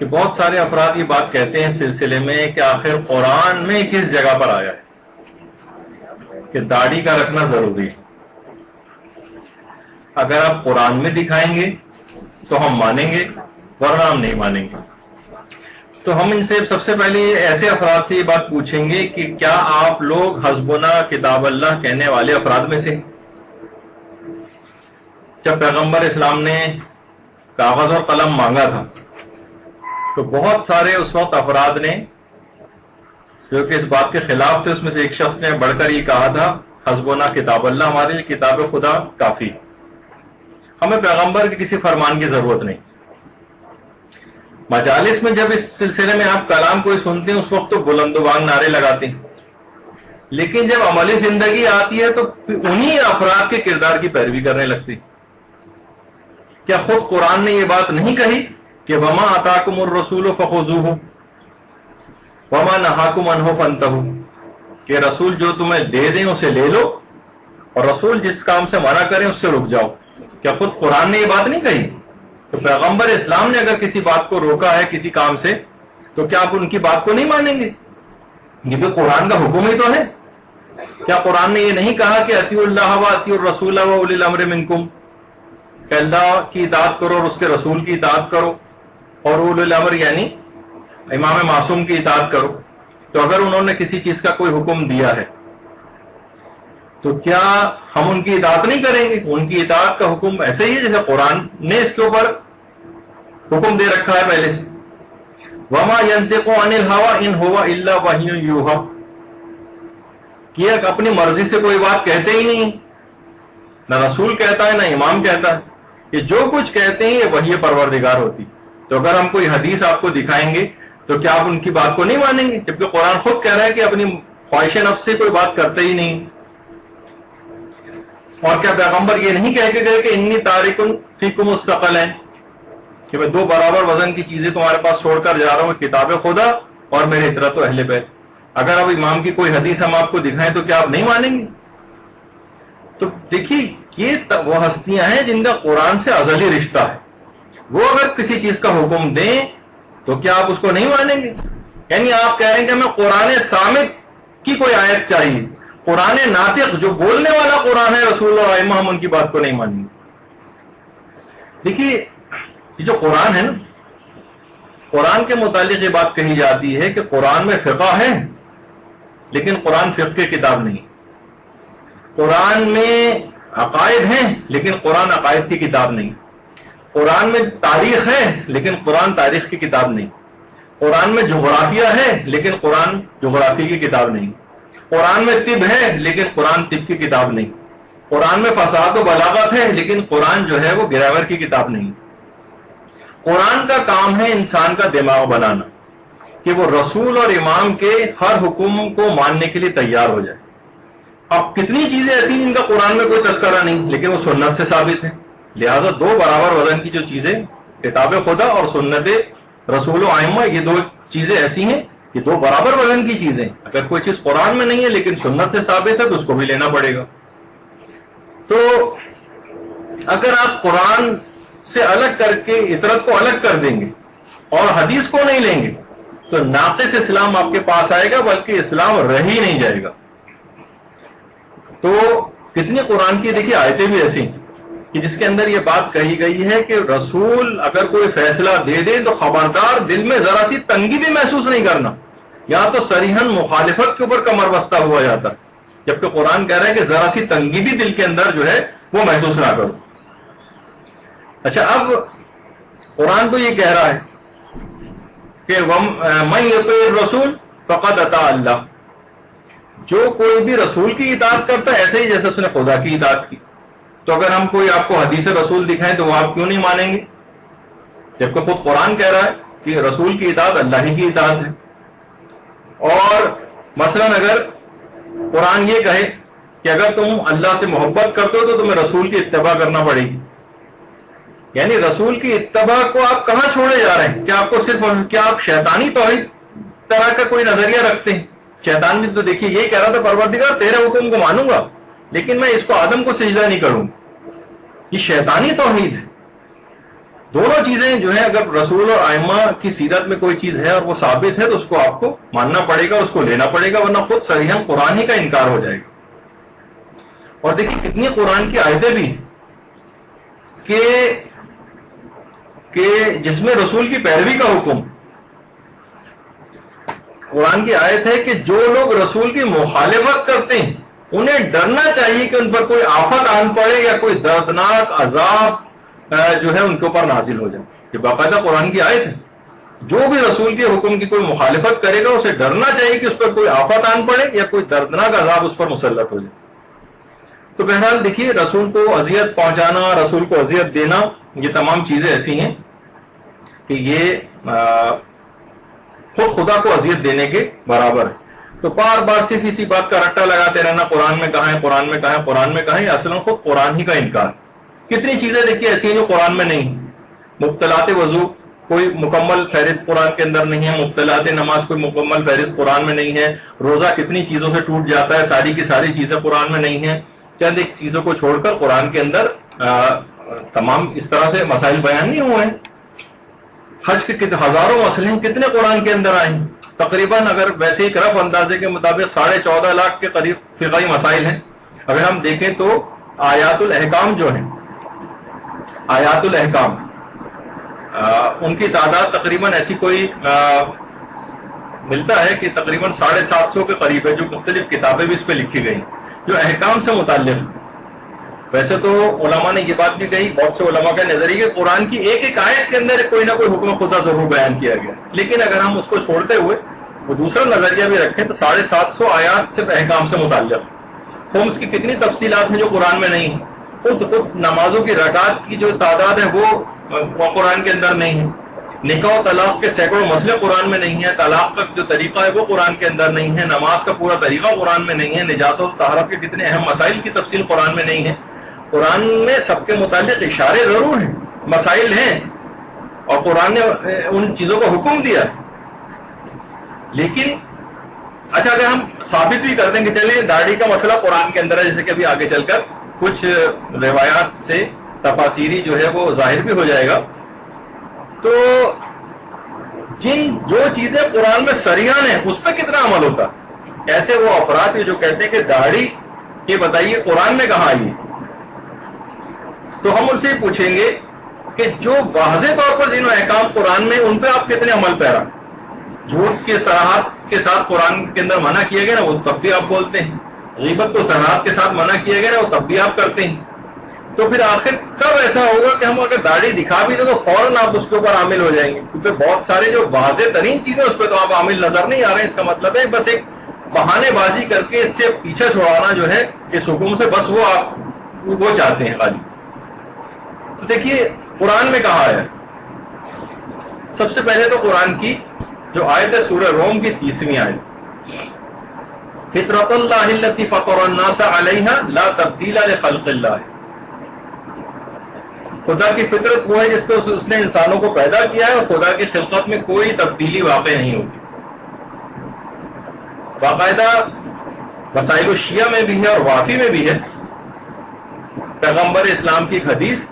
کہ بہت سارے افراد یہ بات کہتے ہیں اس سلسلے میں کہ آخر قرآن میں کس جگہ پر آیا ہے کہ داڑھی کا رکھنا ضروری ہے. اگر آپ قرآن میں دکھائیں گے تو ہم مانیں گے، ورنہ ہم نہیں مانیں گے. تو ہم ان سے سب سے پہلے ایسے افراد سے یہ بات پوچھیں گے کہ کیا آپ لوگ حسبنا کتاب اللہ کہنے والے افراد میں سے؟ جب پیغمبر اسلام نے کاغذ اور قلم مانگا تھا تو بہت سارے اس وقت افراد نے جو کہ اس بات کے خلاف تھے، اس میں سے ایک شخص نے بڑھ کر یہ کہا تھا حسبنا کتاب اللہ، ہمارے لیے کتاب خدا کافی، ہمیں پیغمبر کے کسی فرمان کی ضرورت نہیں. مجالس میں جب اس سلسلے میں آپ کلام کوئی سنتے ہیں اس وقت تو بلند و بانگ نعرے لگاتے ہیں، لیکن جب عملی زندگی آتی ہے تو انہی افراد کے کردار کی پیروی کرنے لگتی. کیا خود قرآن نے یہ بات نہیں کہی کہ وما آتاکم الرسول فخذوہ وما نہاکم عنہ فانتہوا، کہ رسول جو تمہیں دے دیں اسے لے لو اور رسول جس کام سے منع کریں اس سے رک جاؤ. کیا خود قرآن نے یہ بات نہیں کہی؟ تو پیغمبر اسلام نے اگر کسی بات کو روکا ہے کسی کام سے تو کیا آپ ان کی بات کو نہیں مانیں گے؟ یہ تو قرآن کا حکم ہی تو ہے. کیا قرآن نے یہ نہیں کہا کہ اطیعوا اللہ و اطیعوا الرسول و اولی الامر منکم، کہ اللہ کی اطاعت کرو اور اس کے رسول کی اطاعت کرو، اور اولی الامر یعنی امام معصوم کی اطاعت کرو؟ تو اگر انہوں نے کسی چیز کا کوئی حکم دیا ہے تو کیا ہم ان کی اطاعت نہیں کریں گے؟ ان کی اطاعت کا حکم ایسے ہی ہے جیسے قرآن نے اس کے اوپر حکم دے رکھا ہے پہلے سے. وما ينطق عن الهوى ان هو الا وحی یوحی، کہ اپنی مرضی سے کوئی بات کہتے ہی نہیں، نہ رسول کہتا ہے نہ امام کہتا ہے، کہ جو کچھ کہتے ہیں یہ وحی پروردگار ہوتی. تو اگر ہم کوئی حدیث آپ کو دکھائیں گے تو کیا آپ ان کی بات کو نہیں مانیں گے؟ جبکہ قرآن خود کہہ رہا ہے کہ اپنی خواہش نفس سے کوئی بات کرتے ہی نہیں. اور کیا پیغمبر یہ نہیں کہہ کے گئے کہ انی تارک فیکم الثقلین، کہ میں دو برابر وزن کی چیزیں تمہارے پاس چھوڑ کر جا رہا ہوں، کتاب خدا اور میرے اطرت و اہل بیت. اگر اب امام کی کوئی حدیث ہم آپ کو دکھائیں تو کیا آپ نہیں مانیں گے؟ تو دیکھیے یہ وہ ہستیاں ہیں جن کا قرآن سے ازلی رشتہ ہے، وہ اگر کسی چیز کا حکم دیں تو کیا آپ اس کو نہیں مانیں گے؟ یعنی آپ کہہ رہے ہیں کہ ہمیں قرآن صامت کی کوئی آیت چاہیے، قرآن ناطق جو بولنے والا قرآن ہے رسول اور ائمہ، ہم ان کی بات کو نہیں مانیں گے. دیکھیے یہ جو قرآن ہے نا، قرآن کے متعلق یہ بات کہی جاتی ہے کہ قرآن میں فقہ ہے لیکن قرآن فقہ کی کتاب نہیں. قرآن میں عقائد ہیں لیکن قرآن عقائد کی کتاب نہیں. قرآن میں تاریخ ہے لیکن قرآن تاریخ کی کتاب نہیں. قرآن میں جغرافیہ ہے لیکن قرآن جغرافی کی کتاب نہیں. قرآن میں طب ہے لیکن قرآن طب کی کتاب نہیں. قرآن میں فصاحت و بلاغت ہے لیکن قرآن جو ہے وہ گرامر کی کتاب نہیں. قرآن کا کام ہے انسان کا دماغ بنانا کہ وہ رسول اور امام کے ہر حکم کو ماننے کے لیے تیار ہو جائے. اب کتنی چیزیں ایسی ہیں جن کا قرآن میں کوئی تذکرہ نہیں لیکن وہ سنت سے ثابت ہے. لہذا دو برابر وزن کی جو چیزیں کتاب خدا اور سنت رسول و ائمہ، یہ دو چیزیں ایسی ہیں، یہ دو برابر وزن کی چیزیں. اگر کوئی چیز قرآن میں نہیں ہے لیکن سنت سے ثابت ہے تو اس کو بھی لینا پڑے گا. تو اگر آپ قرآن سے الگ کر کے اطرت کو الگ کر دیں گے اور حدیث کو نہیں لیں گے تو ناقص اسلام آپ کے پاس آئے گا، بلکہ اسلام رہ ہی نہیں جائے گا. تو کتنی قرآن کی دیکھیے آیتیں بھی ایسی کہ جس کے اندر یہ بات کہی گئی ہے کہ رسول اگر کوئی فیصلہ دے دے تو خبردار دل میں ذرا سی تنگی بھی محسوس نہیں کرنا، یا تو صریحاً مخالفت کے اوپر کمر بستہ ہوا جاتا ہے، جبکہ قرآن کہہ رہا ہے کہ ذرا سی تنگی بھی دل کے اندر جو ہے وہ محسوس نہ کرو. اچھا، اب قرآن تو یہ کہہ رہا ہے کہ من یطیع الرسول فقد اطاع اللہ، جو کوئی بھی رسول کی اطاعت کرتا ہے ایسے ہی جیسے اس نے خدا کی اطاعت کی. تو اگر ہم کوئی آپ کو حدیث رسول دکھائیں تو وہ آپ کیوں نہیں مانیں گے، جبکہ خود قرآن کہہ رہا ہے کہ رسول کی اطاعت اللہ ہی کی اطاعت ہے. اور مثلا اگر قرآن یہ کہے کہ اگر تم اللہ سے محبت کرتے ہو تو تمہیں رسول کی اتباع کرنا پڑے گی، یعنی رسول کی اتباع کو آپ کہاں چھوڑے جا رہے ہیں؟ کیا آپ کو صرف کیا آپ شیطانی توحید طرح کا کوئی نظریہ رکھتے ہیں؟ شیطان بھی تو دیکھیے یہی کہہ رہا تھا پروردگار تیرے حکم کو مانوں گا لیکن میں اس کو آدم کو سجدہ نہیں کروں. یہ شیطانی توحید ہے. دونوں چیزیں جو ہے اگر رسول اور ائمہ کی سیرت میں کوئی چیز ہے اور وہ ثابت ہے تو اس کو آپ کو ماننا پڑے گا، اس کو لینا پڑے گا، ورنہ خود صریحاً قرآن ہی کا انکار ہو جائے گا۔ اور دیکھیں کتنی قرآن کی آیتیں بھی کہ جس میں رسول کی پیروی کا حکم، قرآن کی آیت ہے کہ جو لوگ رسول کی مخالفت کرتے ہیں انہیں ڈرنا چاہیے کہ ان پر کوئی آفت آن پڑے یا کوئی دردناک عذاب جو ہے ان کے اوپر نازل ہو جائے۔ یہ باقاعدہ قرآن کی آیت ہے، جو بھی رسول کے حکم کی کوئی مخالفت کرے گا اسے ڈرنا چاہیے کہ اس پر کوئی آفت آن پڑے یا کوئی دردناک عذاب اس پر مسلط ہو جائے۔ تو بہرحال دیکھیے رسول کو اذیت پہنچانا، رسول کو اذیت دینا، یہ تمام چیزیں ایسی ہیں کہ یہ خود خدا کو اذیت دینے کے برابر ہے۔ تو بار بار صرف اسی بات کا رٹا لگاتے رہنا قرآن میں کہاں ہے، قرآن میں کہاں ہے، قرآن میں کہاں ہے، اصل میں خود قرآن ہی کا انکار۔ کتنی چیزیں دیکھیے ایسی ہیں جو قرآن میں نہیں ہیں۔ مبطلات وضو کوئی مکمل فہرست قرآن کے اندر نہیں ہے، مبطلات نماز کوئی مکمل فہرست قرآن میں نہیں ہے، روزہ کتنی چیزوں سے ٹوٹ جاتا ہے، ساری کی ساری چیزیں قرآن میں نہیں ہیں۔ چند ایک چیزوں کو چھوڑ کر قرآن کے اندر تمام اس طرح سے مسائل بیان نہیں ہوئے ہیں۔ حج کے ہزاروں مسئلے ہیں، کتنے قرآن کے اندر آئے ہیں؟ تقریباً اگر ویسے ایک رف اندازے کے مطابق 14.5 لاکھ کے قریب فقہی مسائل ہیں۔ اگر ہم دیکھیں تو آیات الاحکام جو ہیں، آیات الاحکام ان کی تعداد تقریباً ایسی کوئی ملتا ہے کہ تقریباً 750 کے قریب ہے، جو مختلف کتابیں بھی اس پہ لکھی گئی جو احکام سے متعلق۔ ویسے تو علماء نے یہ بات بھی کہی، بہت سے علماء کا نظریہ کہ قرآن کی ایک ایک آیت کے اندر کوئی نہ کوئی حکم خدا ضرور بیان کیا گیا، لیکن اگر ہم اس کو چھوڑتے ہوئے وہ دوسرا نظریہ بھی رکھیں تو 750 آیات صرف احکام سے متعلق۔ خمس کی کتنی تفصیلات ہیں جو قرآن میں نہیں ہیں، خود نمازوں کی رکعات کی جو تعداد ہے وہ قرآن کے اندر نہیں ہے، نکاح و طلاق کے سینکڑوں مسئلے قرآن میں نہیں ہے، طلاق کا جو طریقہ ہے وہ قرآن کے اندر نہیں ہے، نماز کا پورا طریقہ قرآن میں نہیں ہے، نجاست و طہارت کے کتنے اہم مسائل کی تفصیل قرآن میں نہیں ہے۔ قرآن میں سب کے متعلق اشارے ضرور ہیں، مسائل ہیں، اور قرآن نے ان چیزوں کو حکم دیا ہے، لیکن اچھا اگر ہم ثابت بھی کر دیں کہ چلیں داڑھی کا مسئلہ قرآن کے اندر ہے، جیسے کہ ابھی آگے چل کر کچھ روایات سے تفاسیری جو ہے وہ ظاہر بھی ہو جائے گا، تو جو چیزیں قرآن میں صریحاً ہیں اس پہ کتنا عمل ہوتا ہے؟ ایسے وہ افراد جو کہتے ہیں کہ داڑھی یہ بتائیے قرآن میں کہاں آئی ہے، تو ہم ان سے پوچھیں گے کہ جو واضح طور پر جن احکام قرآن میں ان پہ آپ کتنے عمل پیرا؟ جھوٹ کے صراحت کے ساتھ قرآن کے اندر منع کیا گیا نا، وہ تب بھی آپ بولتے ہیں، غیبت کو صراحت کے ساتھ منع کیا گیا نا، وہ تب بھی آپ کرتے ہیں، تو پھر آخر کب ایسا ہوگا کہ ہم اگر داڑھی دکھا بھی دیں تو فوراً آپ اس کے اوپر عامل ہو جائیں گے؟ کیونکہ بہت سارے جو واضح ترین چیزیں اس پہ تو آپ عامل نظر نہیں آ رہے ہیں۔ اس کا مطلب ہے بس ایک بہانے بازی کر کے اس سے پیچھے چھڑانا جو ہے اس حکم سے، بس وہ چاہتے ہیں خالی۔ تو دیکھیے قرآن میں کہا ہے، سب سے پہلے تو قرآن کی جو آیت ہے سورہ روم کی 30ویں آیت، فطرۃ اللہ التی فطر الناس علیہا لا تبدیل لخلق اللہ، خدا کی فطرت وہ ہے جس پہ اس نے انسانوں کو پیدا کیا ہے، اور خدا کی خلقت میں کوئی تبدیلی واقع نہیں ہوتی۔ باقاعدہ وسائل الشیعہ میں بھی ہے اور وافی میں بھی ہے، پیغمبر اسلام کی ایک حدیث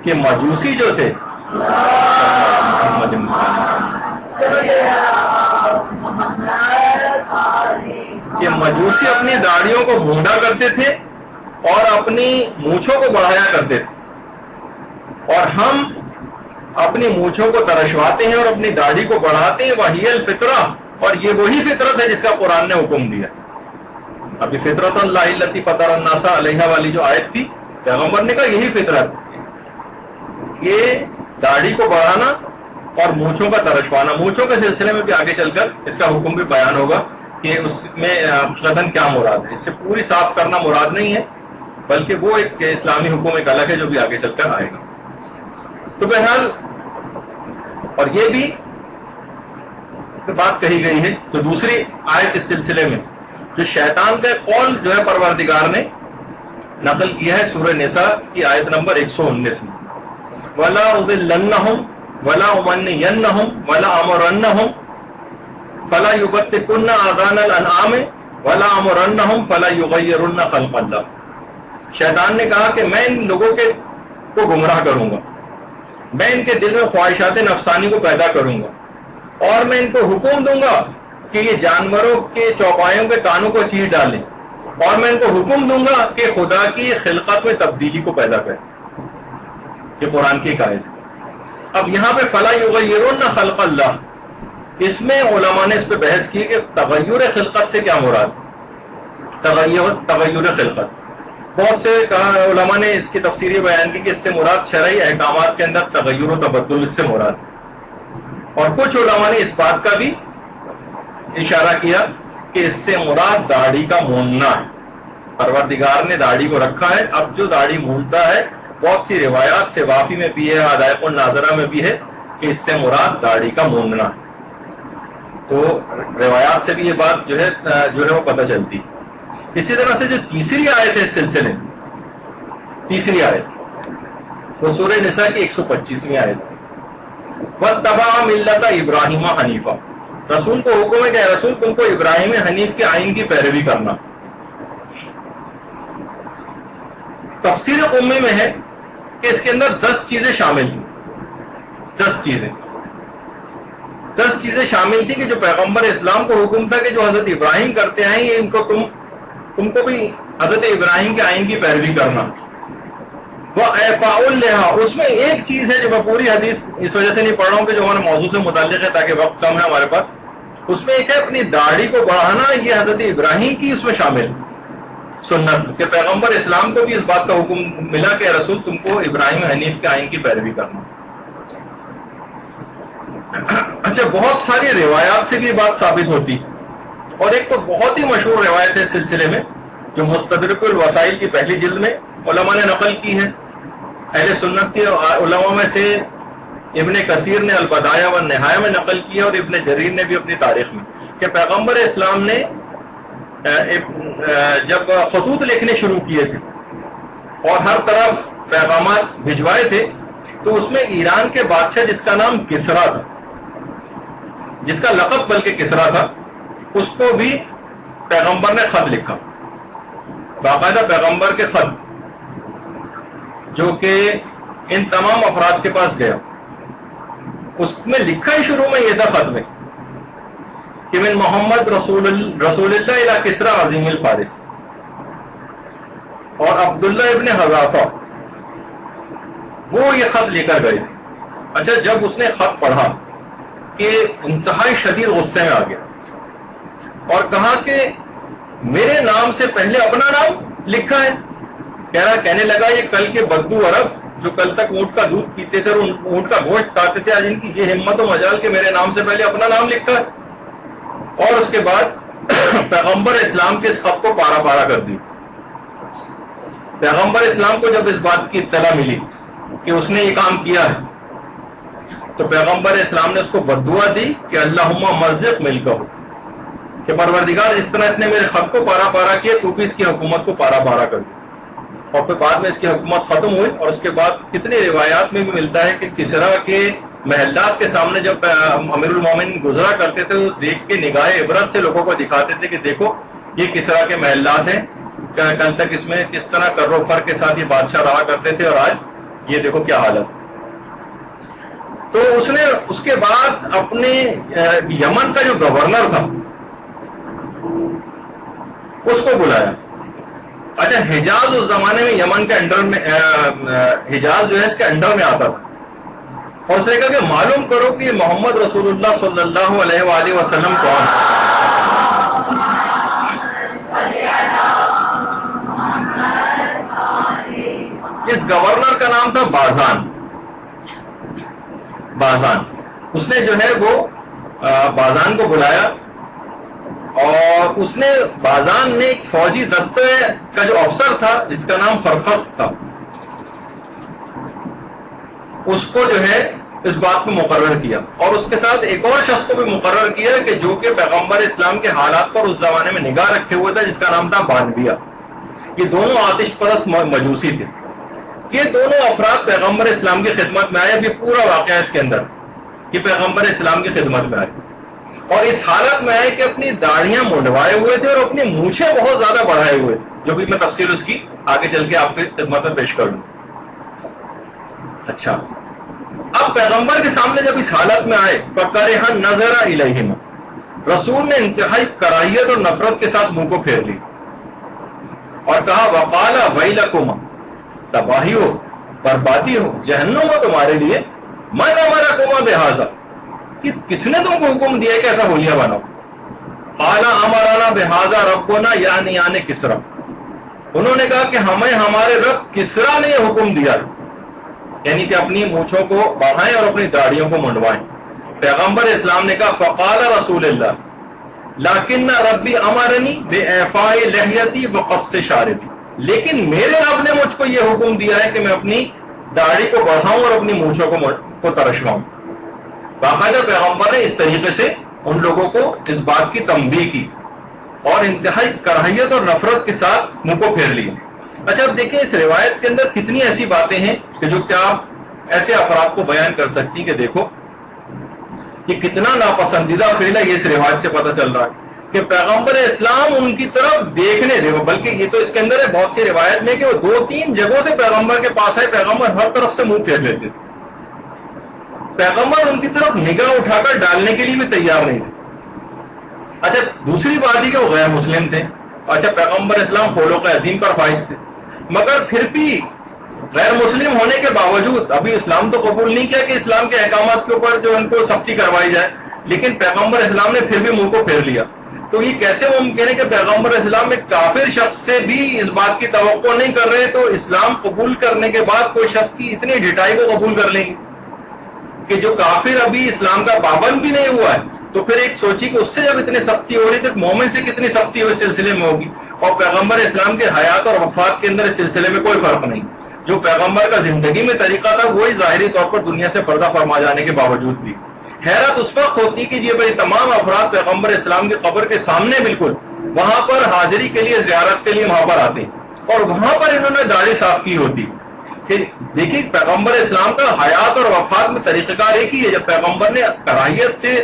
کہ مجوسی جو تھے کہ مجوسی اپنی داڑھیوں کو مونڈا کرتے تھے اور اپنی مونچھوں کو بڑھایا کرتے تھے، اور ہم اپنی مونچھوں کو ترشواتے ہیں اور اپنی داڑھی کو بڑھاتے ہیں، وہی الفطرہ، اور یہ وہی فطرت ہے جس کا قرآن نے حکم دیا۔ ابھی فطرت اللہ التی فطر الناس علیہا والی جو آیت تھی، پیغمبر نے کہا یہی فطرت، یہ داڑھی کو بڑھانا اور مونچھوں کا ترشوانا۔ مونچھوں کے سلسلے میں بھی آگے چل کر اس کا حکم بھی بیان ہوگا کہ اس میں قدن کیا مراد ہے، اس سے پوری صاف کرنا مراد نہیں ہے، بلکہ وہ ایک اسلامی حکم ایک الگ ہے جو بھی آگے چل کر آئے گا۔ تو بہرحال اور یہ بھی بات کہی گئی ہے، تو دوسری آیت اس سلسلے میں جو شیطان کا قول جو ہے پروردگار نے نقل کیا ہے سورہ نساء کی آیت نمبر 119 میں، وَلَا أُضِلَّنَّهُمْ وَلَا أُمَنِّيَنَّهُمْ وَلَا أَمُرَنَّهُمْ فَلَا يُبَتِّكُنَّ آذَانَ الْأَنْعَامِ وَلَا أَمُرَنَّهُمْ فَلَا يُغَيِّرُنَّ خَلْقَ اللَّهِ۔ شیطان نے کہا کہ میں ان لوگوں کو گمراہ کروں گا، میں ان کے دل میں خواہشات نفسانی کو پیدا کروں گا اور میں ان کو حکم دوں گا کہ یہ جانوروں کے چوپایوں کے کانوں کو چیر ڈالیں اور میں ان کو حکم دوں گا کہ خدا کی خلقت میں تبدیلی کو پیدا کریں. یہ قرآن کی ایک آیت ہے. اب یہاں پہ فلا یغیرن خلق اللہ، اس میں علماء نے اس پہ بحث کی کہ تغیر خلقت سے کیا مراد. تغیر خلقت، بہت سے علماء نے اس کی تفسیر بیان کی کہ اس سے مراد شرعی احکامات کے اندر تغیر و تبدل اس سے مراد، اور کچھ علماء نے اس بات کا بھی اشارہ کیا کہ اس سے مراد داڑھی کا موننا ہے. پروردگار نے داڑھی کو رکھا ہے، اب جو داڑھی مونتا ہے، بہت سی روایات سے وافی میں بھی ہے، حدائق الناظرہ میں بھی ہے کہ اس سے مراد داڑھی کا موننا ہے. تو روایات سے بھی یہ بات جو ہے وہ پتہ چلتی. اسی طرح سے جو تیسری آیت ہے اس سلسلے میں، تیسری آیت وہ سورہ نساء کی 125ویں آیت ہے. وَاتَّبَعَ مِلَّةَ إِبْرَاهِيمَ حَنِيفًا، رسول کو حکم ہے کہ رسول تم کو ابراہیم حنیف کے آئین کی پیروی کرنا. تفسیر امی میں ہے کہ اس کے اندر 10 چیزیں شامل تھیں. 10 چیزیں شامل تھی کہ جو پیغمبر اسلام کو حکم تھا کہ جو حضرت ابراہیم کرتے آئیں یہ ان کو تم کو بھی حضرت ابراہیم کے آئین کی پیروی کرنا. وَإِعْفَاءُ اللِّحَىٰ، اس میں ایک چیز ہے جو میں پوری حدیث اس وجہ سے نہیں پڑھ رہا ہوں کہ جو ہمارے موضوع سے متعلق ہے تاکہ وقت کم ہے ہمارے پاس. اس میں ایک ہے اپنی داڑھی کو بڑھانا، یہ حضرت ابراہیم کی اس میں شامل سنت کہ پیغمبر اسلام کو بھی اس بات کا حکم ملا کہ رسول تم کو ابراہیم حنیف کے آئین کی پیروی کرنا. اچھا، بہت ساری روایات سے بھی یہ بات ثابت ہوتی، اور ایک تو بہت ہی مشہور روایت ہے اس سلسلے میں جو مستدرک الوسائل کی پہلی جلد میں علماء نے نقل کی ہے. اہل سنت کے علماء میں سے ابن کثیر نے البدایہ والنہایہ میں نقل کیا اور ابن جریر نے بھی اپنی تاریخ میں کہ پیغمبر اسلام نے جب خطوط لکھنے شروع کیے تھے اور ہر طرف پیغامات بھجوائے تھے تو اس میں ایران کے بادشاہ جس کا نام کسرا تھا، جس کا لقب بلکہ کسرا تھا، اس کو بھی پیغمبر نے خط لکھا، باقاعدہ پیغمبر کے خط جو کہ ان تمام افراد کے پاس گیا. اس میں لکھا ہی شروع میں یہ تھا خط میں کہ من محمد رسول اللہ الی کسرا عظیم الفارس، اور عبداللہ ابن حذافہ وہ یہ خط لے کر گئے تھے. اچھا، جب اس نے خط پڑھا کہ انتہائی شدید غصے میں آ گیا اور کہا کہ میرے نام سے پہلے اپنا نام لکھا ہے. کہنے لگا یہ کل کے بدو عرب جو کل تک اونٹ کا دودھ پیتے تھے اور اونٹ کا گوشت کھاتے تھے، آج ان کی یہ ہمت و مجال کہ میرے نام سے پہلے اپنا نام لکھا ہے. اور اس کے بعد پیغمبر اسلام کے اس خط کو پارا پارا کر دی. پیغمبر اسلام کو جب اس بات کی اطلاع ملی کہ اس نے یہ کام کیا ہے تو پیغمبر اسلام نے اس کو بددعا دی کہ اللہم مرزق ملکہ، کہ پروردگار اس طرح اس نے میرے خط کو پارا پارا کیا تو بھی اس کی حکومت کو پارا پارا کر دی. اور پھر بعد میں اس کی حکومت ختم ہوئی، اور اس کے بعد کتنی روایات میں بھی ملتا ہے کہ کسرا کے محلات کے سامنے جب امیر المومنین گزرا کرتے تھے تو دیکھ کے نگاہ عبرت سے لوگوں کو دکھاتے تھے کہ دیکھو یہ کسرا کے محلات ہیں، کل تک اس میں کس طرح کر و فر کے ساتھ یہ بادشاہ رہا کرتے تھے اور آج یہ دیکھو کیا حالت. تو اس نے اس کے بعد اپنے یمن کا جو گورنر تھا اس کو بلایا. اچھا، حجاز اس زمانے میں یمن کے انڈر میں حجاز جو ہے اس کے انڈر میں آتا تھا، اور اس نے کہا کہ معلوم کرو کہ محمد رسول اللہ صلی اللہ علیہ وآلہ وسلم کون ہے. اس گورنر کا نام تھا بازان. اس نے جو ہے وہ بازان کو بلایا اور اس نے بازان نے ایک فوجی دستے کا جو افسر تھا جس کا نام خرخست تھا اس کو جو ہے اس بات کو مقرر کیا، اور اس کے ساتھ ایک اور شخص کو بھی مقرر کیا کہ جو کہ پیغمبر اسلام کے حالات پر اس زمانے میں نگاہ رکھے ہوئے تھا، جس کا نام تھا بانبیہ. یہ دونوں آتش پرست مجوسی تھے. یہ دونوں افراد پیغمبر اسلام کی خدمت میں آئے. اب یہ پورا واقعہ ہے اس کے اندر کہ پیغمبر اسلام کی خدمت میں آئے اور اس حالت میں آئے کہ اپنی داڑیاں منڈوائے ہوئے تھے اور اپنی مونچھیں بہت زیادہ بڑھائے ہوئے تھے، جو بھی میں تفصیل اس کی آگے چل کے آپ کی خدمت میں پیش کروں. اچھا، اب پیغمبر کے سامنے جب اس حالت میں آئے فَكَرِهَ النَّظَرَ إِلَيْهِمَا، رسول نے انتہائی کراہیت اور نفرت کے ساتھ منہ کو پھیر لی اور کہا وَقَالَ وَيْلَكُمَا، تباہی ہو، بربادی ہو، جہنم ہو تمہارے لیے، مَنْ أَمَرَكُمَا بِهَذَا، کہ کس نے تم کو حکم دیا کہ ایسا حلیہ بناؤ؟ قَالَ أَمَرَنَا بِهَذَا رَبُّنَا یعنی کسریٰ، انہوں نے کہا کہ ہمیں ہمارے رب کسریٰ نے یہ حکم دیا ہے، یعنی کہ اپنی مونچھوں کو بڑھائیں اور اپنی داڑھیوں کو منڈوائیں۔ پیغمبر اسلام نے کہا فقال رسول اللہ لیکن ربی امرنی بإعفاء لحیتی وقص شاربی، لیکن میرے رب نے مجھ کو یہ حکم دیا ہے کہ میں اپنی داڑھی کو بڑھاؤں اور اپنی مونچھوں کو ترشواؤں۔ باقاعدہ پیغمبر نے اس طریقے سے ان لوگوں کو اس بات کی تنبیہ کی اور انتہائی کراہیت اور نفرت کے ساتھ منہ کو پھیر لیا۔ اچھا اب دیکھیں اس روایت کے اندر کتنی ایسی باتیں ہیں کہ جو کیا آپ ایسے افراد کو بیان کر سکتی کہ دیکھو کہ کتنا ناپسندیدہ فعل ہے، یہ اس روایت سے پتہ چل رہا ہے کہ پیغمبر اسلام ان کی طرف دیکھنے دے، بلکہ یہ تو اس کے اندر ہے بہت سی روایت میں کہ وہ 2-3 جگہوں سے پیغمبر کے پاس آئے، پیغمبر ہر طرف سے منہ پھیر لیتے تھے، پیغمبر ان کی طرف نگاہ اٹھا کر ڈالنے کے لیے بھی تیار نہیں تھے۔ اچھا دوسری بات ہی کہ وہ غیر مسلم تھے، اچھا پیغمبر اسلام خلق عظیم پر فائز تھے، مگر پھر بھی غیر مسلم ہونے کے باوجود ابھی اسلام تو قبول نہیں کیا کہ اسلام کے احکامات کے اوپر جو ان کو سختی کروائی جائے، لیکن پیغمبر اسلام نے پھر بھی منہ کو پھیر لیا۔ تو یہ کیسے ممکن ہے کہ پیغمبر اسلام ایک کافر شخص سے بھی اس بات کی توقع نہیں کر رہے تو اسلام قبول کرنے کے بعد کوئی شخص کی اتنی ڈٹائی کو قبول کر لیں گے کہ جو کافر ابھی اسلام کا پابند بھی نہیں ہوا ہے، تو پھر ایک سوچی کہ اس سے جب اتنی سختی ہو رہی تو ایک مومن سے کتنی سختی اس سلسلے میں ہوگی۔ اور پیغمبر اسلام کے حیات اور وفات کے اندر اس سلسلے میں کوئی فرق نہیں، جو پیغمبر کا زندگی میں طریقہ تھا وہی ظاہری طور پر دنیا سے پردہ فرما جانے کے باوجود بھی۔ حیرت اس وقت ہوتی کہ یہ بھائی تمام افراد پیغمبر اسلام کی قبر کے سامنے بالکل وہاں پر حاضری کے لیے، زیارت کے لیے وہاں پر آتے ہیں اور وہاں پر انہوں نے داڑھی صاف کی ہوتی۔ کہ دیکھیے پیغمبر اسلام کا حیات اور وفات میں طریقہ کار ایک ہی ہے، جب پیغمبر نے کراہیت سے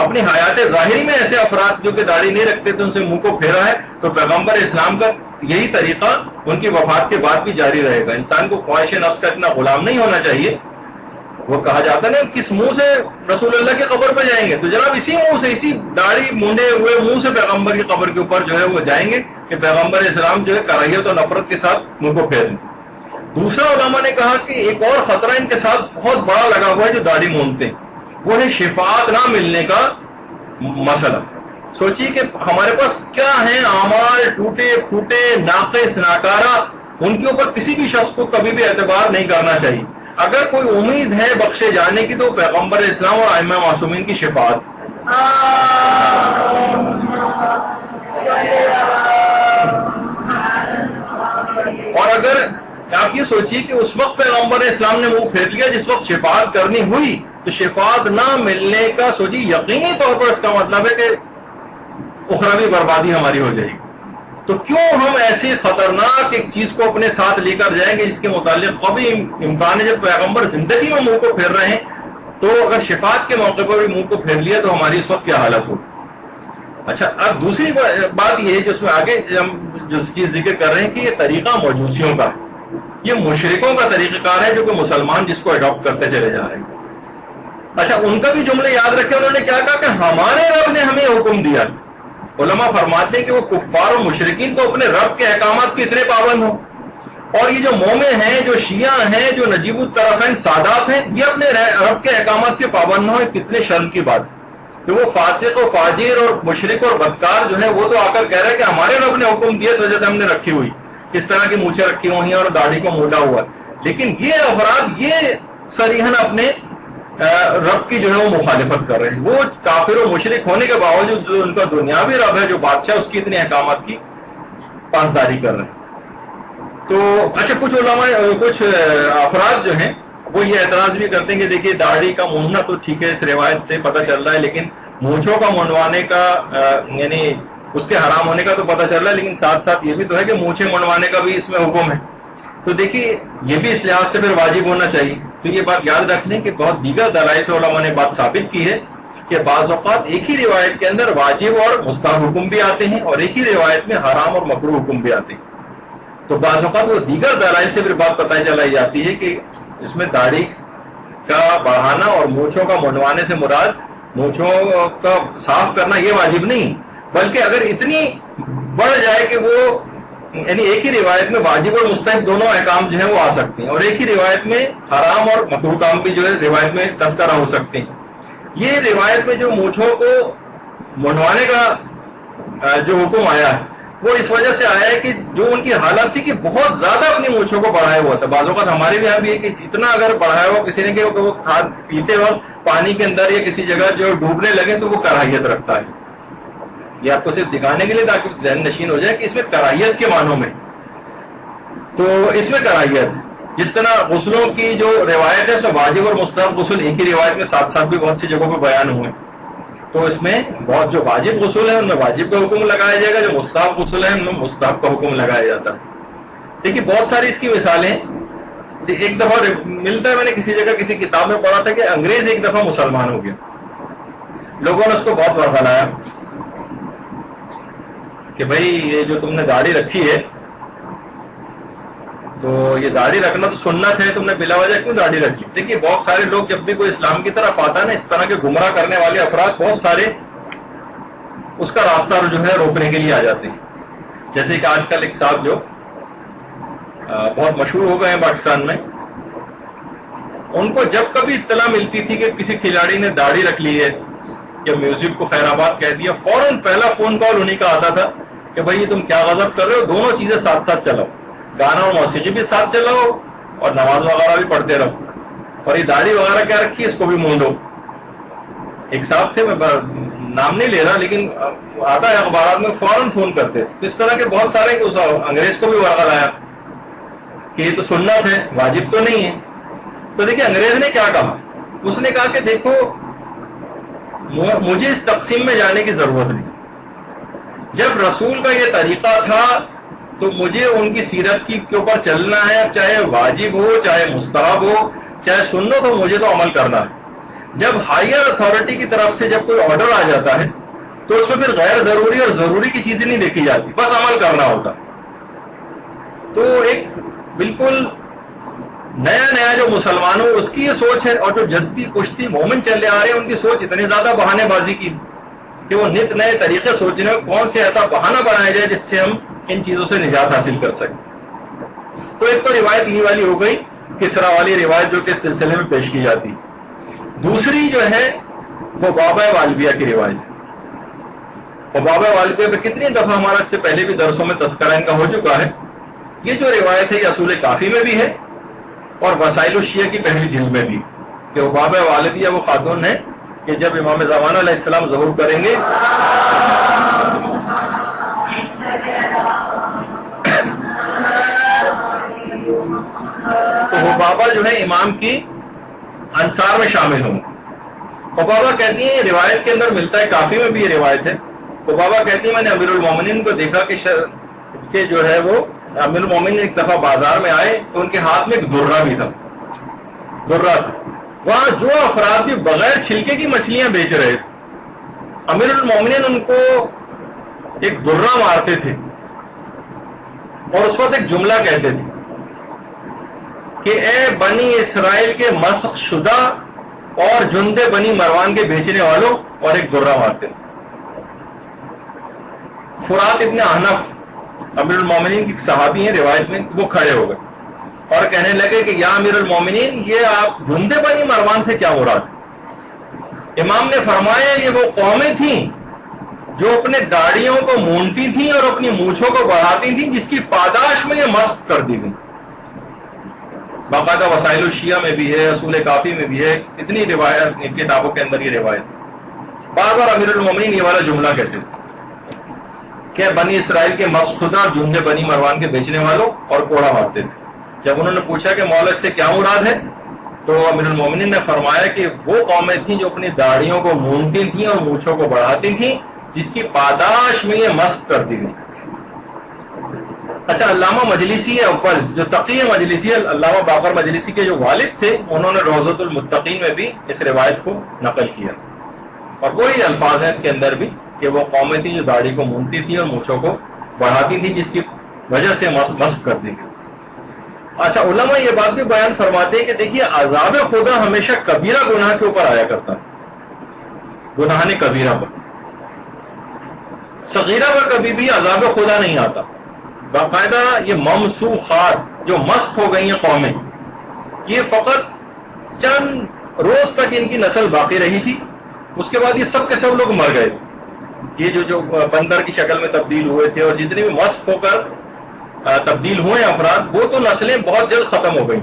اپنی حیات ظاہری میں ایسے افراد جو کہ داڑھی نہیں رکھتے تھے ان سے منہ کو پھیرا ہے، تو پیغمبر اسلام کا یہی طریقہ ان کی وفات کے بعد بھی جاری رہے گا۔ انسان کو خواہش نفس کا اتنا غلام نہیں ہونا چاہیے۔ وہ کہا جاتا ہے کس منہ سے رسول اللہ کی قبر پہ جائیں گے، تو جناب اسی منہ سے، اسی داڑھی مونڈے ہوئے منہ سے پیغمبر کی قبر کے اوپر جو ہے وہ جائیں گے کہ پیغمبر اسلام جو ہے کراہیت اور نفرت کے ساتھ منہ کو پھیر لیں۔ دوسرا علماء نے کہا کہ ایک اور خطرہ ان کے ساتھ بہت بڑا لگا ہوا ہے جو داڑھی مونڈتے ہیں، وہ ہے شفاعت نہ ملنے کا مسئلہ۔ سوچیے کہ ہمارے پاس کیا ہیں اعمال ٹوٹے پھوٹے، ناقص، ناکارہ، ان کے اوپر کسی بھی شخص کو کبھی بھی اعتبار نہیں کرنا چاہیے۔ اگر کوئی امید ہے بخشے جانے کی تو پیغمبر اسلام اور ائمہ معصومین کی شفاعت۔ اور اگر آپ یہ سوچیے کہ اس وقت پیغمبر اسلام نے منہ پھیر لیا جس وقت شفاعت کرنی ہوئی، تو شفاعت نہ ملنے کا سوچیے یقینی طور پر اس کا مطلب ہے کہ اخروی بربادی ہماری ہو جائے گی۔ تو کیوں ہم ایسی خطرناک ایک چیز کو اپنے ساتھ لے کر جائیں گے جس کے متعلق کبھی امکان ہے، جب پیغمبر زندگی میں منہ کو پھیر رہے ہیں تو اگر شفاعت کے موقع پر بھی منہ کو پھیر لیا تو ہماری اس وقت کیا حالت ہو۔ اچھا اب دوسری بات یہ ہے جس میں آگے ہم جو چیز ذکر کر رہے ہیں کہ یہ طریقہ موجوسیوں کا ہے، یہ مشرکوں کا طریقہ کار ہے جو کہ مسلمان جس کو اڈاپٹ کرتے چلے جا رہے ہیں۔ اچھا ان کا بھی جملے یاد رکھے، انہوں نے کیا کہا کہ ہمارے رب نے ہمیں حکم دیا۔ علماء فرماتے ہیں کہ وہ کفار و مشرکین تو اپنے رب کے احکامات کے اتنے پابند ہوں، اور یہ جو مومن ہیں، جو شیعہ ہیں، جو نجیب الطرفین سادات ہیں، یہ اپنے رب کے احکامات کے پابند ہوں، کتنے شرم کی بات کہ وہ فاسق و فاجر اور مشرک اور بدکار جو ہے وہ تو آ کر کہہ رہے ہیں کہ ہمارے رب نے حکم دیا، اس وجہ سے ہم نے رکھی ہوئی، اس طرح کی مونچھیں رکھی ہوئی ہیں اور داڑھی کو مونڈا ہوا ہے۔ لیکن یہ افراد یہ صریحاً اپنے رب کی جو ہے وہ مخالفت کر رہے ہیں، وہ کافر و مشرک ہونے کے باوجود جو ان کا دنیاوی رب ہے جو بادشاہ، اس کی اتنے احکامات کی پاسداری کر رہے ہیں۔ تو اچھا کچھ علماء، کچھ افراد جو ہیں وہ یہ اعتراض بھی کرتے ہیں کہ دیکھیے داڑھی کا مونڈنا تو ٹھیک ہے، اس روایت سے پتہ چل رہا ہے، لیکن مونچھوں کا منڈوانے کا یعنی اس کے حرام ہونے کا تو پتہ چل رہا ہے، لیکن ساتھ ساتھ یہ بھی تو ہے کہ مونچھیں منڈوانے کا بھی اس میں حکم ہے۔ تو دیکھیے یہ بھی اس لحاظ سے پھر واجب ہونا چاہیے۔ تو یہ بات یاد رکھ لیں کہ بہت دیگر دلائل سے علماء نے بات ثابت کی ہے کہ بعض اوقات ایک ہی روایت کے اندر واجب اور مستحب حکم بھی آتے ہیں اور ایک ہی روایت میں حرام اور مکروہ حکم بھی آتے ہیں۔ تو بعض اوقات وہ دیگر دلائل سے پھر بات پتہ چلائی جاتی ہے کہ اس میں داڑھی کا بڑھانا اور مونچھوں کا منڈوانے سے مراد مونچھوں کا صاف کرنا یہ واجب نہیں، بلکہ اگر اتنی بڑھ جائے کہ وہ یعنی ایک ہی روایت میں واجب اور مستحب دونوں احکام جو ہیں وہ آ سکتے ہیں، اور ایک ہی روایت میں حرام اور مکروہ کام بھی جو ہے روایت میں تذکرہ ہو سکتے ہیں. یہ روایت میں جو مونچھوں کو منڈوانے کا جو حکم آیا ہے وہ اس وجہ سے آیا ہے کہ جو ان کی حالت تھی کہ بہت زیادہ اپنی مونچھوں کو بڑھایا ہوا تھا. بعض اوقات ہمارے بھی یہاں بھی ہے کہ اتنا اگر بڑھایا ہوا کسی نے کہ وہ پیتے وقت پانی کے اندر یا کسی جگہ جو ڈوبنے لگے تو وہ کراہیت رکھتا ہے. یہ آپ کو صرف دکھانے کے لیے تاکہ ذہن نشین ہو جائے کہ اس میں کراہیت کے معنوں میں، تو اس میں کراہیت جس طرح غسلوں کی جو روایت ہے اس میں واجب اور مستحب غسل ایک ہی روایت میں ساتھ ساتھ بھی بہت سی جگہوں پہ بیان ہوئے، تو اس میں بہت جو واجب غسل ہے ان میں واجب کا حکم لگایا جائے گا، جو مستحب غسل ہے ان میں مستحب کا حکم لگایا جاتا ہے. دیکھیے بہت ساری اس کی مثالیں. ایک دفعہ ملتا ہے، میں نے کسی جگہ کسی کتاب میں پڑھا تھا کہ انگریز ایک دفعہ مسلمان ہو گیا، لوگوں نے اس کو بہت ورغلایا کہ بھائی یہ جو تم نے داڑھی رکھی ہے تو یہ داڑھی رکھنا تو سنت ہے، تم نے بلا وجہ کیوں داڑھی رکھی؟ دیکھیے بہت سارے لوگ جب بھی کوئی اسلام کی طرف آتا ہے نا، اس طرح کے گمراہ کرنے والے افراد بہت سارے اس کا راستہ جو ہے روکنے کے لیے آ جاتے ہیں. جیسے کہ آج کل ایک صاحب جو بہت مشہور ہو گئے ہیں پاکستان میں، ان کو جب کبھی اطلاع ملتی تھی کہ کسی کھلاڑی نے داڑھی رکھ لی ہے یا میوزک کو خیر آباد کہہ دیا، فوراً پہلا فون کال انہیں کا آتا تھا کہ بھائی یہ تم کیا غضب کر رہے ہو، دونوں چیزیں ساتھ ساتھ چلاؤ، گانا اور موسیقی بھی ساتھ چلاؤ اور نماز وغیرہ بھی پڑھتے رہو، اور یہ داڑھی وغیرہ کیا رکھی ہے اس کو بھی مونڈو. ایک صاحب تھے، میں نام نہیں لے رہا لیکن آتا ہے اخبارات میں، فوراً فون کرتے تھے. تو اس طرح کے بہت سارے اس انگریز کو بھی ورغلایا کہ یہ تو سنت ہے، واجب تو نہیں ہے. تو دیکھیے انگریز نے کیا کہا، اس نے کہا کہ دیکھو مجھے اس تقسیم میں جانے کی ضرورت نہیں، جب رسول کا یہ طریقہ تھا تو مجھے ان کی سیرت کے اوپر چلنا ہے، چاہے واجب ہو چاہے مستحب ہو چاہے سنت ہو، مجھے تو عمل کرنا ہے. جب ہائر اتھارٹی کی طرف سے جب کوئی آرڈر آ جاتا ہے تو اس میں پھر غیر ضروری اور ضروری کی چیزیں نہیں دیکھی جاتی، بس عمل کرنا ہوتا. تو ایک بالکل نیا جو مسلمانوں اس کی یہ سوچ ہے، اور جو جدی پشتی مومن چلے آ رہے ہیں ان کی سوچ اتنی زیادہ بہانے بازی کی کہ وہ نت نئے طریقے سوچنے میں کون سے ایسا بہانہ بنایا جائے جس سے ہم ان چیزوں سے نجات حاصل کر سکیں. تو ایک تو روایت یہ والی ہو گئی، کسرا والی روایت جو کہ اس سلسلے میں پیش کی جاتی. دوسری جو ہے وہ بابا والبیہ کی روایت ہے. اور بابا والبیہ پہ کتنی دفعہ ہمارا اس سے پہلے بھی درسوں میں تذکرہ ان کا ہو چکا ہے. یہ جو روایت ہے یہ اصول کافی میں بھی ہے اور وسائل الشیعہ کی پہلی جلد میں بھی، کہ وہ بابا والبیہ وہ خاتون ہے کہ جب امام زمانہ علیہ السلام ظہور کریں گے تو وہ بابا جو ہے امام کی انصار میں شامل ہوں. وہ بابا کہتی ہیں، روایت کے اندر ملتا ہے، کافی میں بھی یہ روایت ہے، وہ بابا کہتی ہیں میں نے امیر المومنین کو دیکھا کہ جو ہے وہ امیر المومنین ایک دفعہ بازار میں آئے تو ان کے ہاتھ میں ایک درہ بھی تھا، درہ تھا. وہاں جو افراد بھی بغیر چھلکے کی مچھلیاں بیچ رہے تھے، امیر المومنین ان کو ایک درہ مارتے تھے اور اس وقت ایک جملہ کہتے تھے کہ اے بنی اسرائیل کے مسخ شدہ اور جند بنی مروان کے بیچنے والوں، اور ایک درہ مارتے تھے. فرات ابن احنف امیر المومنین کی صحابی ہیں روایت میں، وہ کھڑے ہو گئے اور کہنے لگے کہ یا امیر المومنین یہ آپ جند بنی مروان سے کیا مراد؟ امام نے فرمایا یہ وہ قومیں تھیں جو اپنے داڑھیوں کو مونتی تھیں اور اپنی مونچھوں کو بڑھاتی تھیں جس کی پاداش میں یہ مسخ کر دی گئی. باقاعدہ وسائل الشیعہ میں بھی ہے، اصول کافی میں بھی ہے، اتنی روایت ان کتابوں کے اندر یہ روایت ہے. بار بار امیر المومنین یہ والا جملہ کہتے تھے کہ بنی اسرائیل کے مسخ شدہ اور جند بنی مروان کے بیچنے والوں، اور کوڑا مارتے تھے. جب انہوں نے پوچھا کہ مولا اس سے کیا مراد ہے تو امیر المومنین نے فرمایا کہ وہ قومیں تھیں جو اپنی داڑھیوں کو مونتی تھیں اور مونچھوں کو بڑھاتی تھیں جس کی پاداش میں یہ مسخ کر دی گئی. اچھا، علامہ مجلسی اول جو تقی مجلسی، علامہ باقر مجلسی کے جو والد تھے، انہوں نے روضۃ المتقین میں بھی اس روایت کو نقل کیا اور وہی الفاظ ہیں اس کے اندر بھی کہ وہ قومیں تھیں جو داڑھی کو مونتی تھیں اور مونچھوں کو بڑھاتی تھیں جس کی وجہ سے مسخ کر دی گئی. اچھا علماء یہ بات بھی بیان فرماتے ہیں کہ دیکھیے عذاب خدا ہمیشہ کبیرہ گناہ کے اوپر آیا کرتا ہے، گناہ نے کبیرہ پر، صغیرہ پر کبھی بھی عذاب خدا نہیں آتا۔ باقاعدہ یہ ممسوخات جو مسخ ہو گئی ہیں قومیں، یہ فقط چند روز تک ان کی نسل باقی رہی تھی، اس کے بعد یہ سب کے سب لوگ مر گئے تھے۔ یہ جو بندر کی شکل میں تبدیل ہوئے تھے اور جتنے بھی مسخ ہو کر تبدیل ہوئے افراد، وہ تو نسلیں بہت جلد ختم ہو گئی،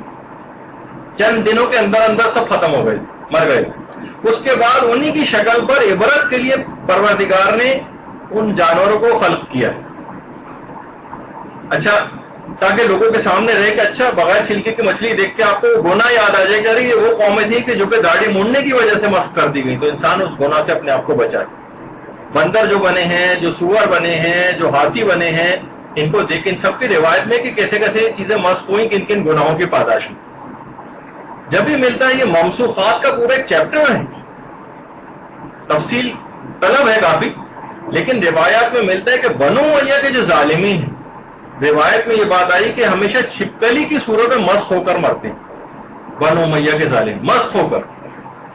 چند دنوں کے اندر اندر سب ختم ہو گئے، مر گئے۔ اس کے بعد انہی کی شکل پر عبرت کے لیے پروردگار نے ان جانوروں کو خلق کیا، اچھا تاکہ لوگوں کے سامنے رہے کہ اچھا بغیر چھلکے کی مچھلی دیکھ کے آپ کو گناہ یاد آ جائے کہ یہ وہ قومیں تھی کہ جو کہ داڑھی مونڈنے کی وجہ سے مسخ کر دی گئی، تو انسان اس گناہ سے اپنے آپ کو بچائے۔ بندر جو بنے ہیں، جو سور بنے ہیں، جو ہاتھی بنے ہیں، ان کو دیکھ ان سب کی روایت میں کہ کیسے کیسے چیزیں مسخ ہوئیں، کن کن گناہوں کی پاداش ہوئی۔ جب بھی ملتا ہے یہ ممسوخات کا پورا ایک چیپٹر ہے، تفصیل طلب ہے کافی، لیکن روایات میں ملتا ہے کہ بنو امیہ کے جو ظالمین ہیں، روایت میں یہ بات آئی کہ ہمیشہ چھپکلی کی صورت میں مسخ ہو کر مرتے ہیں۔ بنو امیہ کے ظالم مسخ ہو کر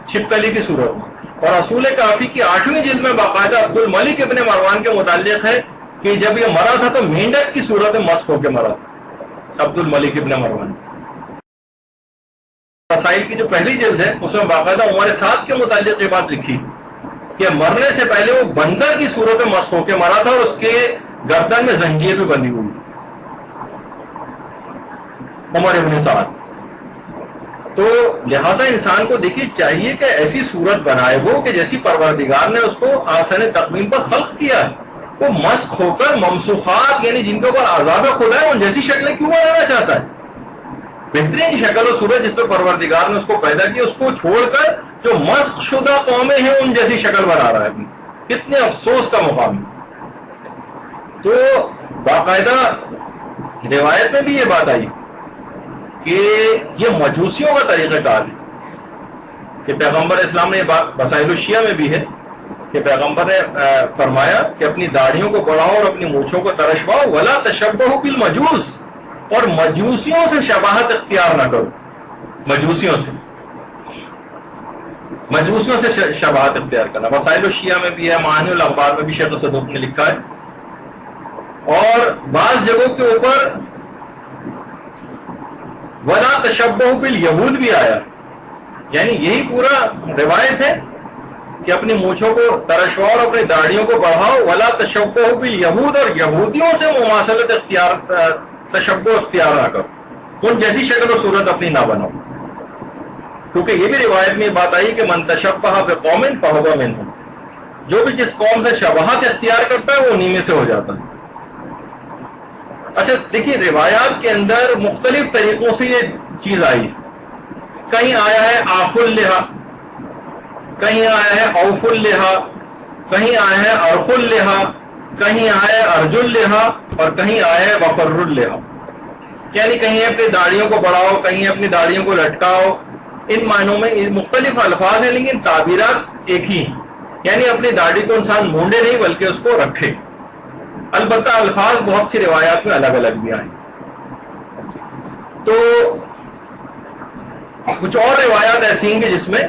چھپکلی کی صورت میں، اور اصول کافی کی 8ویں جلد میں باقاعدہ عبد الملک ابن مروان کے متعلق ہے کہ جب یہ مرا تھا تو مینڈک کی صورت میں مسخ ہو کے مرا تھا عبد الملک ابن مروان۔ مسائل کی جو پہلی جلد ہے اس میں باقاعدہ عمر سعد کے متعلق یہ بات لکھی کہ مرنے سے پہلے وہ بندر کی صورت میں مسخ ہو کے مرا تھا، اور اس کے گردن میں زنجیر بھی بندھی ہوئی تھی، عمر ابن سعد۔ تو لہٰذا انسان کو دیکھیے چاہیے کہ ایسی صورت بنائے وہ کہ جیسی پروردگار نے اس کو آسن تقویم پر خلق کیا ہے، وہ مسخ ہو کر ممسوخات یعنی جن کے اوپر عذاب خدا ہے ان جیسی شکلیں کیوں بنانا چاہتا ہے؟ بہترین کی شکل و صورت جس پر پروردگار نے اس کو پیدا کیا، اس کو چھوڑ کر جو مسخ شدہ قومیں ہیں ان جیسی شکل بنا رہا ہے، کتنے افسوس کا مقام ہے۔ تو باقاعدہ روایت میں بھی یہ بات آئی کہ یہ مجوسیوں کا طریقہ کار ہے، کہ پیغمبر اسلام نے یہ بات مسائل الشیعہ میں بھی ہے کہ پیغمبر نے فرمایا کہ اپنی داڑھیوں کو بڑھاؤ اور اپنی مونچھوں کو ترشواؤ، ولا تشبہوا بالمجوس، اور مجوسیوں سے شباہت اختیار نہ کرو، مجوسیوں سے شباہت اختیار کرنا۔ مسائل الشیعہ میں بھی ہے، معانی الاخبار میں بھی شیخ صدوق نے لکھا ہے، اور بعض جگہوں کے اوپر ولا تشبہوا بالیہود بھی آیا، یعنی یہی پورا روایت ہے کہ اپنی مونچھوں کو ترشواؤ اور اپنی داڑھیوں کو بڑھاؤ، ولا تشبہوا بالیہود، اور یہودیوں سے مماثلت تشبہ اختیار نہ کرو، ان جیسی شکل و صورت اپنی نہ بناؤ، کیونکہ یہ بھی روایت میں بات آئی کہ من تشبہ بقوم فہو منہم، جو بھی جس قوم سے شباہت اختیار کرتا ہے وہ انہی میں سے ہو جاتا ہے۔ اچھا دیکھیے روایات کے اندر مختلف طریقوں سے یہ چیز آئی، کہیں آیا ہے آف اللحا، کہیں آیا ہے اوف اللحا، کہیں آیا ہے ارخ اللحا، کہیں آیا ہے ارج اللحا، اور کہیں آیا ہے وفر اللحا، یعنی کہیں اپنی داڑھیوں کو بڑھاؤ، کہیں اپنی داڑھیوں کو لٹکاؤ۔ ان معنوں میں مختلف الفاظ ہیں لیکن تعبیرات ایک ہی ہیں، یعنی اپنی داڑھی کو انسان مونڈے نہیں بلکہ اس کو رکھے، البتہ الفاظ بہت سی روایات میں الگ الگ بھی آئیں۔ تو کچھ اور روایات ایسی ہیں کہ جس میں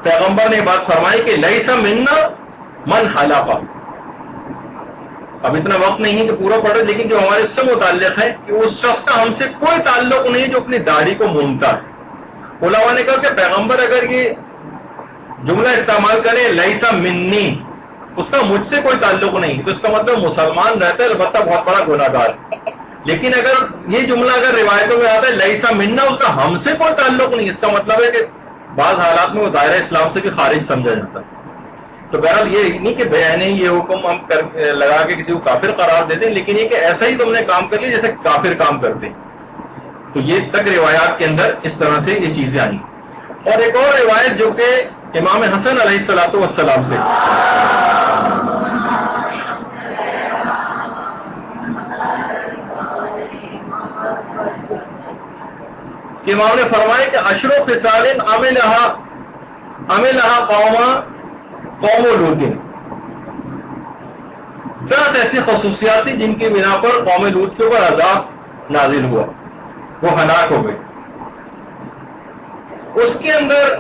پیغمبر نے بات فرمائی کہ لیس منا من حلق، اب اتنا وقت نہیں ہے کہ پورا پڑھے، لیکن جو ہمارے اس سے متعلق ہے کہ اس شخص کا ہم سے کوئی تعلق نہیں جو اپنی داڑھی کو مونتا ہے۔ علماء نے کہا کہ پیغمبر اگر یہ جملہ استعمال کرے لیس منی، اس کا مجھ سے کوئی تعلق نہیں، تو اس کا مطلب مسلمان رہتا ہے البتہ بہت بڑا گناہ گار، لیکن اگر یہ جملہ اگر روایتوں میں آتا ہے لیس منا، اس کا ہم سے کوئی تعلق نہیں، اس کا مطلب ہے کہ بعض حالات میں وہ دائرہ اسلام سے بھی خارج سمجھا جاتا ہے۔ تو بہرحال یہ نہیں کہ بیانے یہ حکم ہم لگا کے کسی کو کافر قرار دیتے ہیں، لیکن یہ کہ ایسا ہی تم نے کام کر لیا جیسے کافر کام کرتے ہیں۔ تو یہ تک روایات کے اندر اس طرح سے یہ چیزیں آئیں۔ اور ایک اور روایت جو کہ امام حسن علیہ الصلوۃ والسلام سے، کہ امام نے فرمایا کہ عشر خصال عملها قوم لوط، 10 ایسی خصوصیات تھی جن کی بنا پر قوم لوط کے اوپر عذاب نازل ہوا، وہ ہلاک ہو گئے. اس کے اندر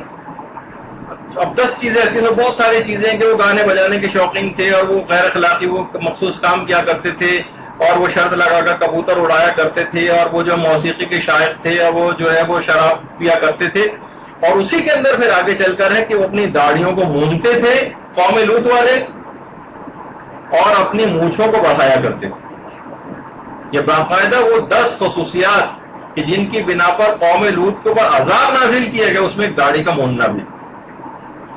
اب 10 چیزیں ایسی ہیں، بہت ساری چیزیں ہیں کہ وہ گانے بجانے کے شوقین تھے اور وہ غیر اخلاقی وہ مخصوص کام کیا کرتے تھے اور وہ شرط لگا کر کبوتر اڑایا کرتے تھے اور وہ جو موسیقی کے شائق تھے اور وہ جو ہے وہ شراب پیا کرتے تھے. اور اسی کے اندر پھر آگے چل کر ہے کہ وہ اپنی داڑھیوں کو مونتے تھے قوم لوط والے اور اپنی مونچھوں کو بڑھایا کرتے تھے. یہ باقاعدہ وہ 10 خصوصیات کہ جن کی بنا پر قوم لوط کے اوپر عذاب نازل کیا گیا، اس میں ایک داڑھی کا موننا بھی.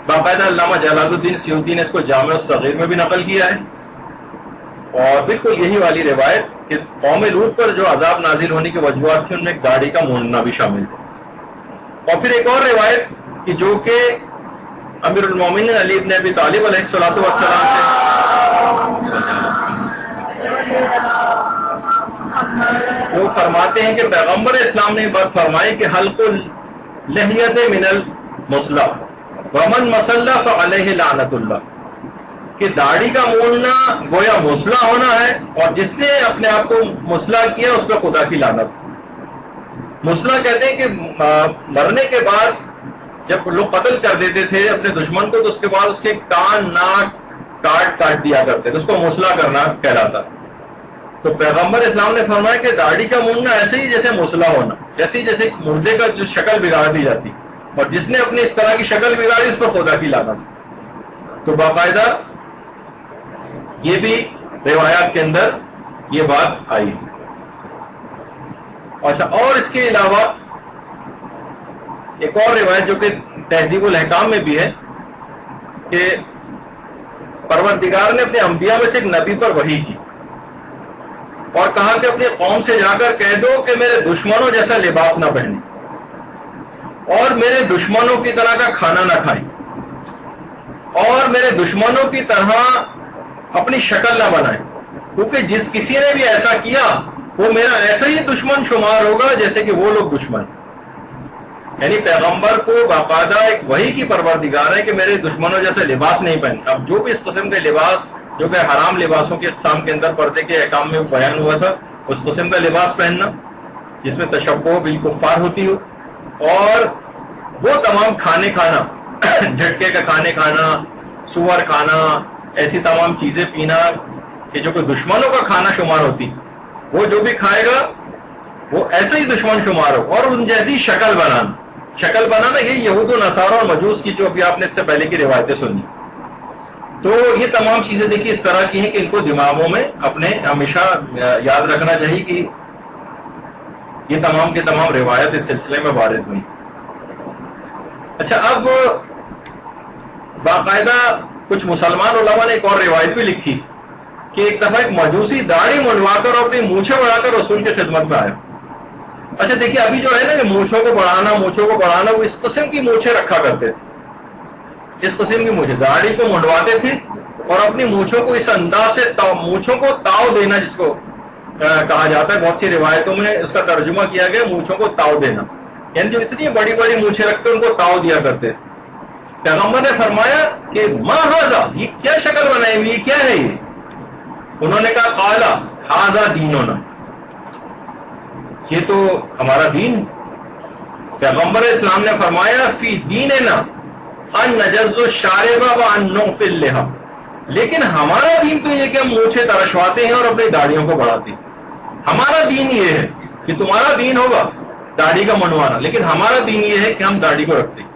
باقاعدہ علامہ جلال الدین سیوطی نے اس کو جامع الصغیر میں بھی نقل کیا ہے، اور بالکل یہی والی روایت کہ قوم لوط پر جو عذاب نازل ہونے کی وجوہات تھیں ان میں ایک داڑھی کا موننا بھی شامل تھا. اور پھر ایک اور روایت کہ جو کہ امیر المومنین علی بن ابی طالب علیہ الصلوۃ والسلام سے وہ فرماتے ہیں کہ پیغمبر اسلام نے بات فرمائی کہ حلق اللحیۃ من المصلح ومن مصلح فعلیہ لعنت اللہ، کہ داڑھی کا موننا گویا مصلح ہونا ہے اور جس نے اپنے آپ کو مصلح کیا اس پہ خدا کی لعنت. مصلح کہتے ہیں کہ مرنے کے بعد جب لوگ قتل کر دیتے تھے اپنے دشمن کو تو اس کے بعد اس کے کان ناک کاٹ دیا کرتے تھے، اس کو مصلح کرنا کہلاتا. تو پیغمبر اسلام نے فرمایا کہ داڑھی کا موننا ایسے ہی جیسے مصلح ہونا، جیسے مردے کا جو شکل بگاڑ دی جاتی، اور جس نے اپنی اس طرح کی شکل بگاڑی اس پر خدا کی لعنت. تو باقاعدہ یہ بھی روایات کے اندر یہ بات آئی. اچھا، اور اس کے علاوہ ایک اور روایت جو کہ تہذیب الاحکام میں بھی ہے کہ پروردگار نے اپنے انبیاء میں سے ایک نبی پر وحی کی اور کہا کہ اپنی قوم سے جا کر کہہ دو کہ میرے دشمنوں جیسا لباس نہ پہنے اور میرے دشمنوں کی طرح کا کھانا نہ کھائیں اور میرے دشمنوں کی طرح اپنی شکل نہ بنائیں، کیونکہ جس کسی نے بھی ایسا کیا وہ میرا ایسا ہی دشمن شمار ہوگا جیسے کہ وہ لوگ دشمن. یعنی پیغمبر کو باقاعدہ ایک وحی کی پروردگار ہے کہ میرے دشمنوں جیسا لباس نہیں پہن. اب جو بھی اس قسم کے لباس جو کہ حرام لباسوں کی اقسام کے اندر پردے کے احکام میں بیان ہوا تھا، اس قسم کا لباس پہننا جس میں تشبہ بالکفار ہوتی ہو، اور وہ تمام کھانے کھانا جھٹکے کا کھانے کھانا، سور کھانا، ایسی تمام چیزیں پینا کہ جو کہ دشمنوں کا کھانا شمار ہوتی، وہ جو بھی کھائے گا وہ ایسا ہی دشمن شمار ہو. اور ان جیسی شکل بنانا یہ یہود و نصارہ اور مجوس کی جو ابھی آپ نے اس سے پہلے کی روایتیں سنی. تو یہ تمام چیزیں دیکھیے اس طرح کی ہیں کہ ان کو دماغوں میں اپنے ہمیشہ یاد رکھنا چاہیے کہ یہ تمام کے تمام روایت اس سلسلے میں وارد ہوئی. اچھا، اب باقاعدہ کچھ مسلمان علماء نے ایک اور روایت بھی لکھی کہ ایک دفعہ ایک مجوسی داڑھی منڈوا کر اور اپنی مونچھیں بڑھا کر رسول کی خدمت میں آیا. اچھا دیکھیے، ابھی جو ہے نا کہ مونچھوں کو بڑھانا وہ اس قسم کی مونچھیں رکھا کرتے تھے، اس قسم کی مونچھیں داڑھی کو منڈواتے تھے اور اپنی مونچھوں کو اس انداز سے مونچھوں کو تاؤ دینا جس کو کہا جاتا ہے. بہت سی روایتوں میں اس کا ترجمہ کیا گیا مونچھوں کو تاؤ دینا، یعنی جو اتنی بڑی بڑی مونچھیں رکھ کے ان کو تاؤ دیا کرتے تھے. پیغمبر نے فرمایا کہ ما ھذا، یہ کیا شکل بنائی ہوئی، یہ کیا ہے یہ؟ انہوں نے کہا قالا ھذا دیننا، یہ تو ہمارا دین. پیغمبر اسلام نے فرمایا فی دیننا ان نجز الشارب وان نغفی اللحى، لیکن ہمارا دین تو یہ کہ ہم مونچھیں ترشواتے ہیں اور اپنی داڑھیوں کو بڑھاتے ہیں. ہمارا دین یہ ہے کہ تمہارا دین ہوگا داڑھی کا منڈوانا، لیکن ہمارا دین یہ ہے کہ ہم داڑھی کو رکھتے ہیں.